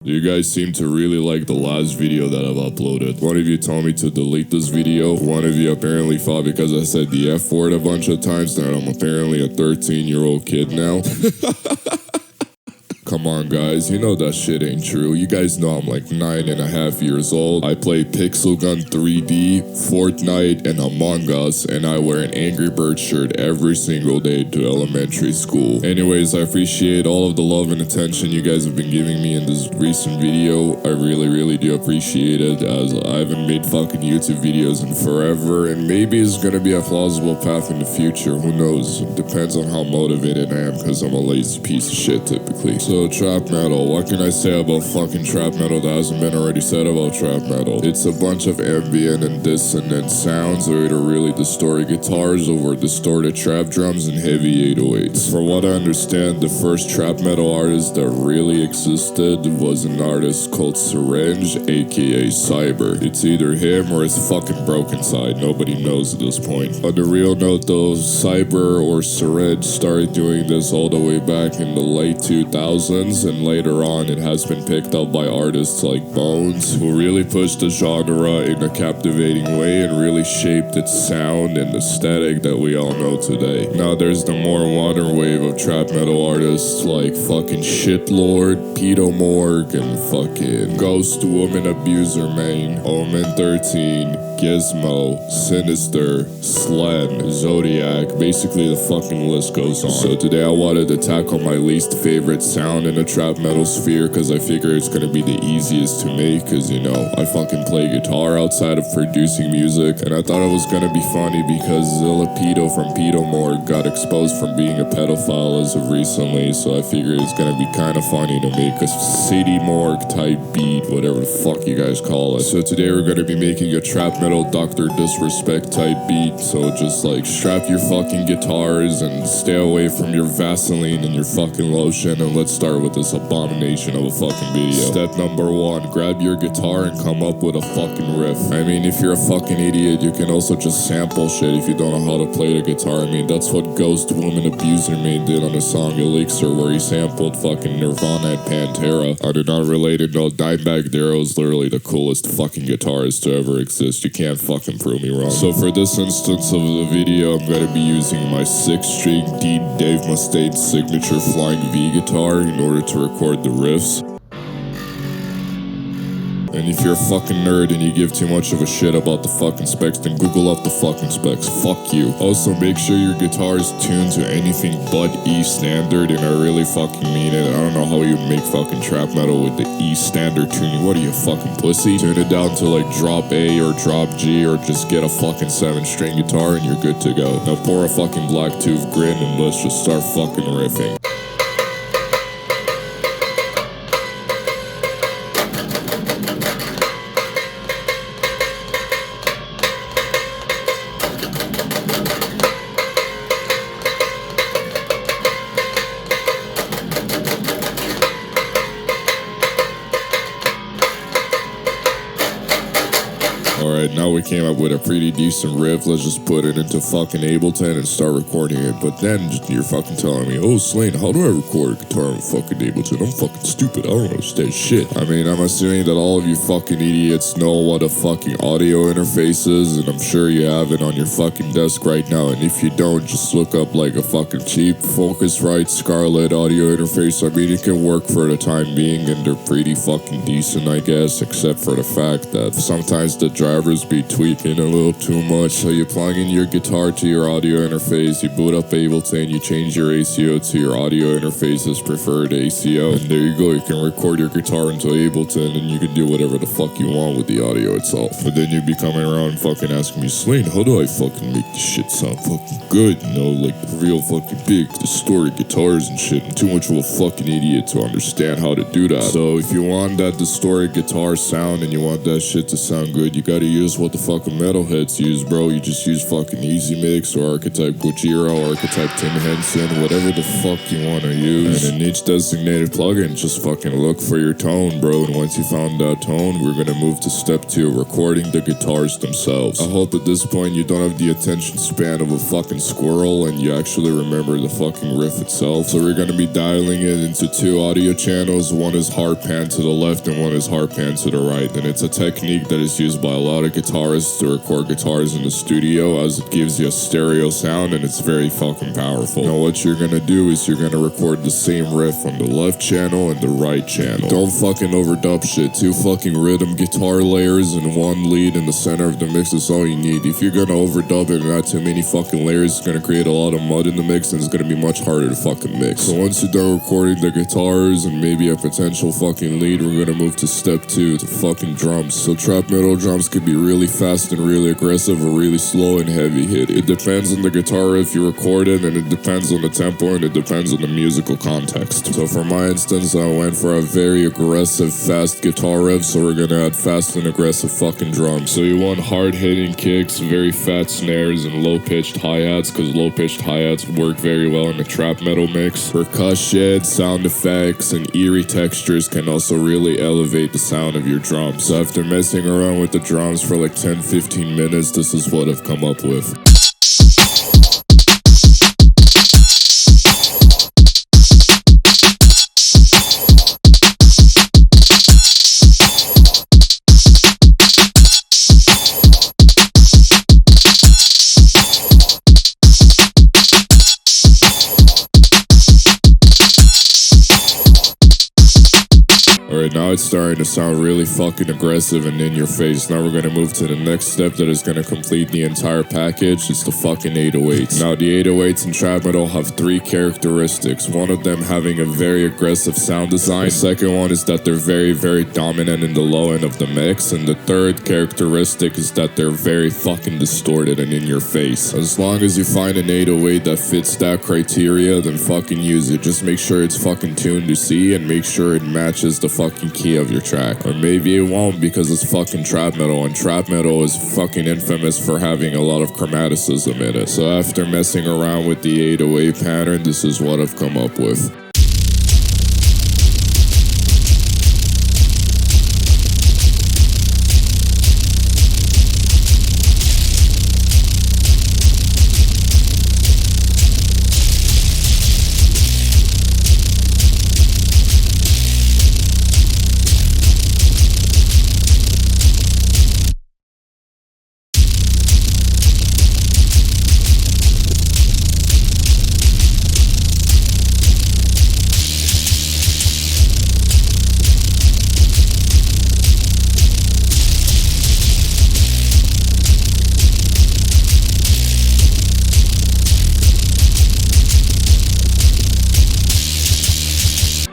You guys seem to really like the last video that I've uploaded. One of you told me to delete this video. One of you apparently thought because I said the F word a bunch of times that I'm apparently a 13-year-old kid now. Come on, guys, you know that shit ain't true. You guys know I'm like 9.5 years old. I play Pixel Gun 3D, Fortnite, and Among Us, and I wear an Angry Bird shirt every single day to elementary school. Anyways, I appreciate all of the love and attention you guys have been giving me in this recent video. I really do appreciate it, as I haven't made fucking YouTube videos in forever, and maybe it's gonna be a plausible path in the future. Who knows? It depends on how motivated I am, because I'm a lazy piece of shit typically. So trap metal, what can I say about fucking trap metal that hasn't been already said about trap metal? It's a bunch of ambient and dissonant sounds that either really distorted guitars over distorted trap drums and heavy 808s. From what I understand, the first trap metal artist that really existed was an artist called Syringe, aka Cyber. It's either him or his fucking broken side, nobody knows at this point. On the real note though, Cyber or Syringe started doing this all the way back in the late 2000s, and later on it has been picked up by artists like Bones, who really pushed the genre in a captivating way and really shaped its sound and aesthetic that we all know today. Now there's the more modern wave of trap metal artists like fucking Shitlord, Pedo Morg, and fucking Ghost Woman Abuser Main, Omen 13, Gizmo, Sinister, Slen, Zodiac, basically the fucking list goes on. So today I wanted to tackle my least favorite sound in the trap metal sphere, because I figure it's gonna be the easiest to make, because you know, I fucking play guitar outside of producing music, and I thought it was gonna be funny because Zilla Pedo from Pedo Morg got exposed from being a pedophile as of recently, so I figured it's gonna be kinda funny to make a City Morg type beat, whatever the fuck you guys call it. So today we're gonna be making a trap metal Dr. Disrespect type beat, so just like strap your fucking guitars and stay away from your Vaseline and your fucking lotion, and let's start with this abomination of a fucking video. Step number 1, grab your guitar and come up with a fucking riff. I mean, if you're a fucking idiot, you can also just sample shit if you don't know how to play the guitar. I mean, that's what Ghost Woman Abuser Main did on the song Elixir, where he sampled fucking Nirvana and Pantera. I do not relate it, no. Dimebag Darrell is literally the coolest fucking guitarist to ever exist. You can't fucking prove me wrong. So for this instance of the video, I'm going to be using my 6-string Dave Mustaine signature Flying V guitar in order to record the riffs. And if you're a fucking nerd and you give too much of a shit about the fucking specs, then Google up the fucking specs. Fuck you. Also, make sure your guitar is tuned to anything but E standard, and I really fucking mean it. I don't know how you make fucking trap metal with the E standard tuning. What are you, fucking pussy? Tune it down to like drop A or drop G, or just get a fucking 7-string guitar and you're good to go. Now pour a fucking black tooth grin and let's just start fucking riffing. Alright, now we came up with a pretty decent riff. Let's just put it into fucking Ableton and start recording it. But then you're fucking telling me, oh Slane, how do I record a guitar on fucking Ableton? I'm fucking stupid, I don't understand shit. I mean, I'm assuming that all of you fucking idiots know what a fucking audio interface is, and I'm sure you have it on your fucking desk right now. And if you don't, just look up like a fucking cheap Focusrite Scarlett audio interface. I mean, it can work for the time being, and they're pretty fucking decent, I guess, except for the fact that sometimes the drivers be tweaking a little too much. So you plug in your guitar to your audio interface, you boot up Ableton, you change your ACO to your audio interface's preferred ACO, and there you go. You can record your guitar into Ableton, and you can do whatever the fuck you want with the audio itself. But then you'd be coming around fucking asking me, Slane, how do I fucking make this shit sound fucking good? You know, like real fucking big distorted guitars and shit. I'm too much of a fucking idiot to understand how to do that. So if you want that distorted guitar sound and you want that shit to sound good, you gotta use what the fucking metalheads use, bro. You just use fucking Easy Mix or Archetype Gojira, Archetype Tim Henson, whatever the fuck you want to use. And in each designated plugin, just fucking look for your tone, bro. And once you found that tone, we're gonna move to step 2, recording the guitars themselves. I hope at this point you don't have the attention span of a fucking squirrel and you actually remember the fucking riff itself. So we're gonna be dialing it into 2 audio channels. One is hard pan to the left and one is hard pan to the right. And it's a technique that is used by a lot of guitarists to record guitars in the studio, as it gives you a stereo sound and it's very fucking powerful. Now what you're gonna do is you're gonna record the same riff on the left channel and the right channel. Don't fucking overdub shit. 2 fucking rhythm guitar layers and 1 lead in the center of the mix is all you need. If you're gonna overdub it and add too many fucking layers, it's gonna create a lot of mud in the mix and it's gonna be much harder to fucking mix. So once you're done recording the guitars and maybe a potential fucking lead, we're gonna move to step 2, to fucking drums. So trap metal drums could be really fast and really aggressive or really slow and heavy hit. It depends on the guitar riff you recorded, and it depends on the tempo, and it depends on the musical context. So for my instance, I went for a very aggressive fast guitar riff, so we're gonna add fast and aggressive fucking drums. So you want hard hitting kicks, very fat snares, and low pitched hi-hats, because low pitched hi-hats work very well in the trap metal mix. Percussion, sound effects, and eerie textures can also really elevate the sound of your drums. So after messing around with the drums for like 10-15 minutes, this is what I've come up with. Alright, now it's starting to sound really fucking aggressive and in your face. Now we're gonna move to the next step that is gonna complete the entire package. It's the fucking 808s. Now the 808s in trap metal have 3 characteristics. One of them having a very aggressive sound design. The second one is that they're very, very dominant in the low end of the mix. And the third characteristic is that they're very fucking distorted and in your face. As long as you find an 808 that fits that criteria, then fucking use it. Just make sure it's fucking tuned to C and make sure it matches the fucking key of your track. Or maybe it won't because it's fucking trap metal, and trap metal is fucking infamous for having a lot of chromaticism in it. So after messing around with the 808 pattern, this is what I've come up with.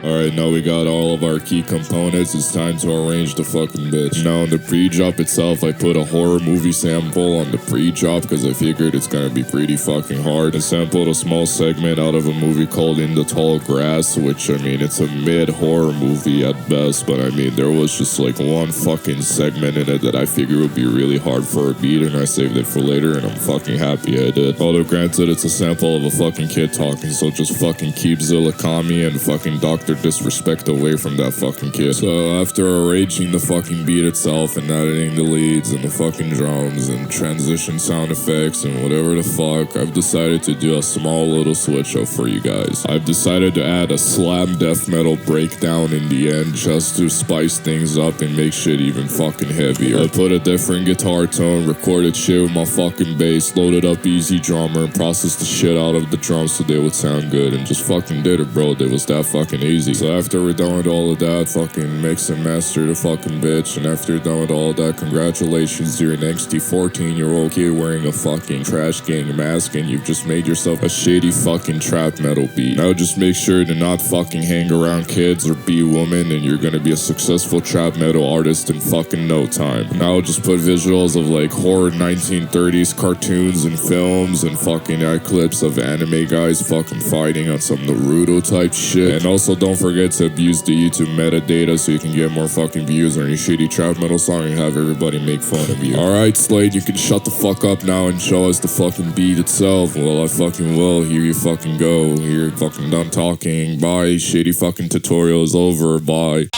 Alright, now we got all of our key components. It's time to arrange the fucking bitch. Now on the pre-drop itself, I put a horror movie sample on the pre-drop because I figured it's gonna be pretty fucking hard. I sampled a small segment out of a movie called In the Tall Grass, which, I mean, it's a mid-horror movie at best, but I mean, there was just like one fucking segment in it that I figured would be really hard for a beat, and I saved it for later, and I'm fucking happy I did. Although granted, it's a sample of a fucking kid talking, so just fucking keep Zilla Kami and fucking Dr. Disrespect away from that fucking kid. So after arranging the fucking beat itself and editing the leads and the fucking drums and transition sound effects and whatever the fuck, I've decided to do a small little switch up for you guys. I've decided to add a slam death metal breakdown in the end just to spice things up and make shit even fucking heavier. I put a different guitar tone, recorded shit with my fucking bass, loaded up Easy Drummer, and processed the shit out of the drums so they would sound good, and just fucking did it, bro. It was that fucking easy. So after we're done with all of that, fucking mix and master the fucking bitch, and after you're done with all of that, congratulations, you're an angsty 14-year-old kid wearing a fucking Trashgang'S mask, and you've just made yourself a shitty fucking trap metal beat. Now just make sure to not fucking hang around kids or be a woman, and you're gonna be a successful trap metal artist in fucking no time. Now just put visuals of like horror 1930s cartoons and films and fucking clips of anime guys fucking fighting on some Naruto type shit. And also don't forget it to abuse the YouTube metadata so you can get more fucking views on your shitty trap metal song and have everybody make fun of you. Alright, Slade, you can shut the fuck up now and show us the fucking beat itself. Well, I fucking will. Here you fucking go. Here you're fucking done talking. Bye. Shitty fucking tutorial is over. Bye.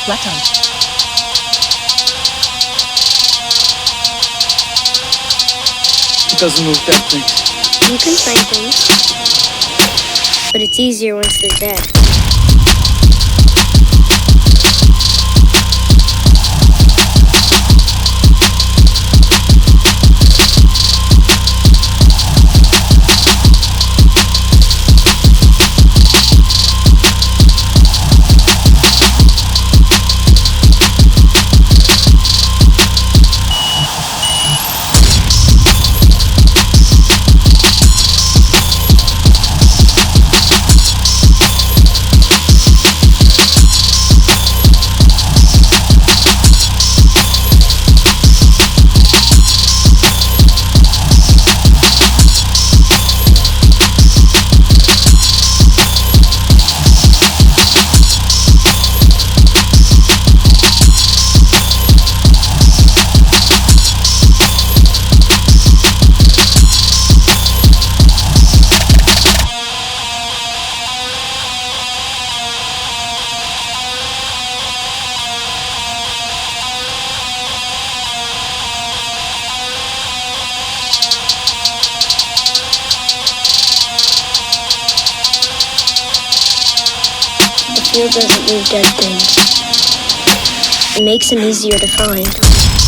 Left on. It doesn't move dead things. You can find things, but it's easier once they're dead. The field doesn't move dead things. It makes them easier to find.